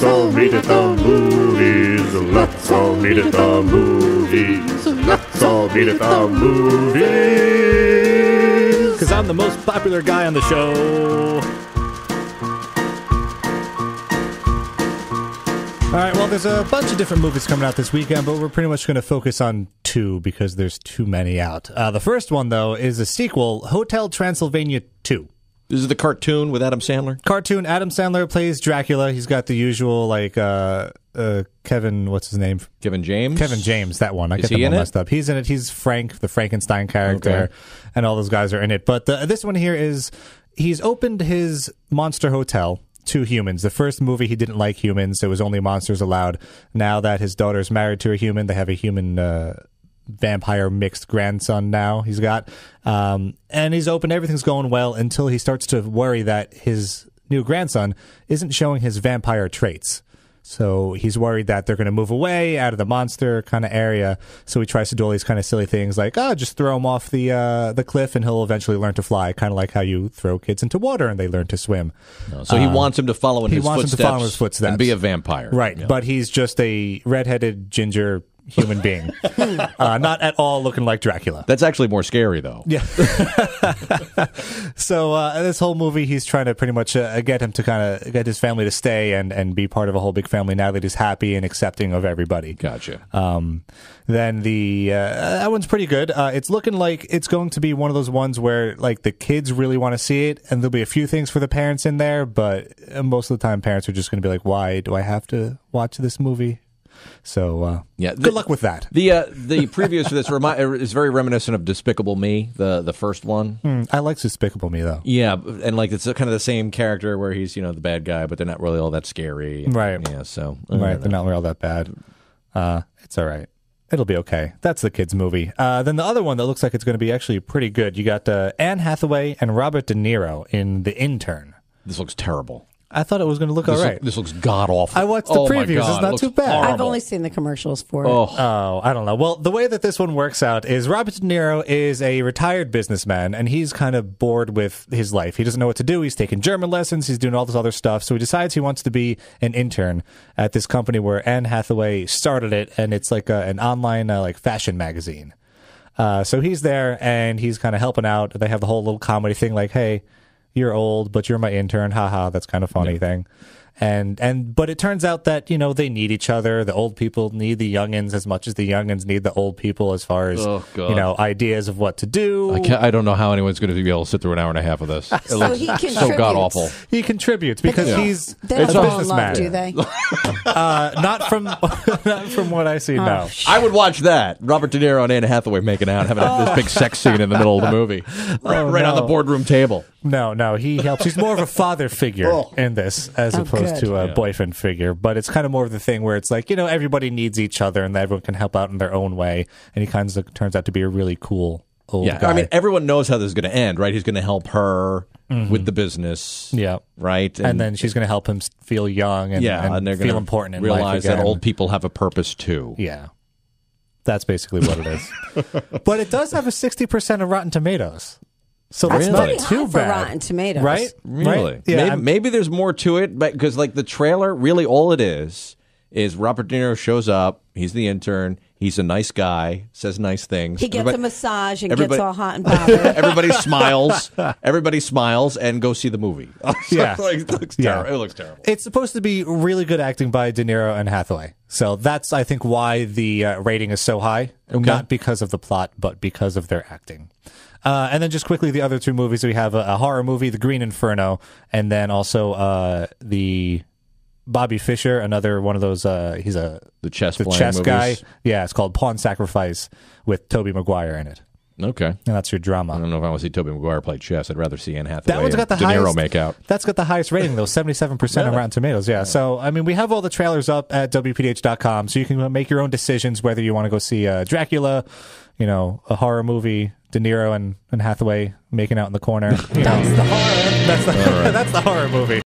let's all meet at the movies. Let's all meet at the movies. Let's all meet at the movies. Because I'm the most popular guy on the show. All right, well, there's a bunch of different movies coming out this weekend, but we're pretty much going to focus on two because there's too many out. The first one, though, is a sequel, Hotel Transylvania 2. This is the cartoon with Adam Sandler? Cartoon. Adam Sandler plays Dracula. He's got the usual, like, Kevin, what's his name? Kevin James? Kevin James, that one. I Is get he them in all it? messed up. He's in it. He's Frank, the Frankenstein character, Okay. and all those guys are in it. But this one here is, he's opened his monster hotel to humans. The first movie, he didn't like humans. There was only monsters allowed. Now that his daughter's married to a human, they have a human vampire mixed grandson now he's got. And he's open. Everything's going well until he starts to worry that his new grandson isn't showing his vampire traits. So he's worried that they're going to move away out of the monster kind of area. So he tries to do all these kind of silly things like, just throw him off the cliff and he'll eventually learn to fly, kind of like how you throw kids into water and they learn to swim. So he wants him to follow in his wants footsteps. him to follow in his footsteps. And be a vampire. Right, Yeah. but he's just a redheaded ginger human being. Not at all looking like Dracula. That's actually more scary, though. Yeah. So this whole movie, he's trying to pretty much get him to kind of get his family to stay and be part of a whole big family now that he's happy and accepting of everybody. Gotcha. Then that one's pretty good. It's looking like it's going to be one of those ones where like the kids really want to see it, and there'll be a few things for the parents in there, but most of the time parents are just going to be like, why do I have to watch this movie? So good luck with that. The previews for this is very reminiscent of Despicable Me, the first one. I like Despicable Me, though. Yeah, and like it's kind of the same character where he's the bad guy, but they're not really all that scary. Right. Yeah. So Right. They're not really all that bad. It's all right. It'll be okay. That's the kids' movie. Then the other one that looks like it's going to be actually pretty good. You got Anne Hathaway and Robert De Niro in The Intern. This looks terrible. I thought it was going to look all right. This looks god awful. I watched the previews. It's not too bad. Horrible. I've only seen the commercials for it. Oh, I don't know. Well, the way that this one works out is Robert De Niro is a retired businessman, and he's kind of bored with his life. He doesn't know what to do. He's taking German lessons. He's doing all this other stuff. So he decides he wants to be an intern at this company where Anne Hathaway started it, and it's like an online like fashion magazine. So he's there, and he's kind of helping out. They have the whole little comedy thing like, hey, you're old, but you're my intern. Haha, that's kind of funny thing. But it turns out that, they need each other. The old people need the youngins as much as the youngins need the old people as far as, ideas of what to do. I don't know how anyone's going to be able to sit through an hour and a half of this. It So looks he so contributes. god awful. He contributes because he's They a don't fall in love, businessman. do they? Not from what I see, no. I would watch that. Robert De Niro and Anne Hathaway making out, having this big sex scene in the middle of the movie. Right on the boardroom table. No, he helps. He's more of a father figure in this as opposed to a boyfriend figure. But it's kind of more of the thing where it's like, everybody needs each other and everyone can help out in their own way. And he kind of turns out to be a really cool old guy. I mean, everyone knows how this is going to end, right? He's going to help her with the business. Yeah. Right? And then she's going to help him feel young and they're feel gonna important in realize life again. that old people have a purpose too. Yeah. That's basically what it is. But it does have a 60% of Rotten Tomatoes. So that's That's not pretty too high for bad. Rotten Tomatoes. Right? Really? Right? Yeah. Maybe there's more to it, because like the trailer, really all it is Robert De Niro shows up. He's the intern. He's a nice guy. Says nice things. He gets a massage and gets all hot and bothered. Everybody smiles. Everybody smiles and go see the movie. Yeah. It looks terrible. It looks terrible. It's supposed to be really good acting by De Niro and Hathaway. So that's, I think, why the rating is so high. Okay. Not because of the plot, but because of their acting. And then just quickly, the other two movies, we have a horror movie, The Green Inferno, and then also the Bobby Fischer, another one of those, he's the chess movies. guy. Yeah, it's called Pawn Sacrifice with Tobey Maguire in it. Okay. And that's your drama. I don't know if I want to see Tobey Maguire play chess. I'd rather see Anne Hathaway That one's got the De Niro highest, make out. That's got the highest rating, though, 77% on Rotten Tomatoes. Yeah. So, I mean, we have all the trailers up at WPDH.com, so you can make your own decisions whether you want to go see Dracula, a horror movie, De Niro and Hathaway making out in the corner. That's the horror. That's the horror movie.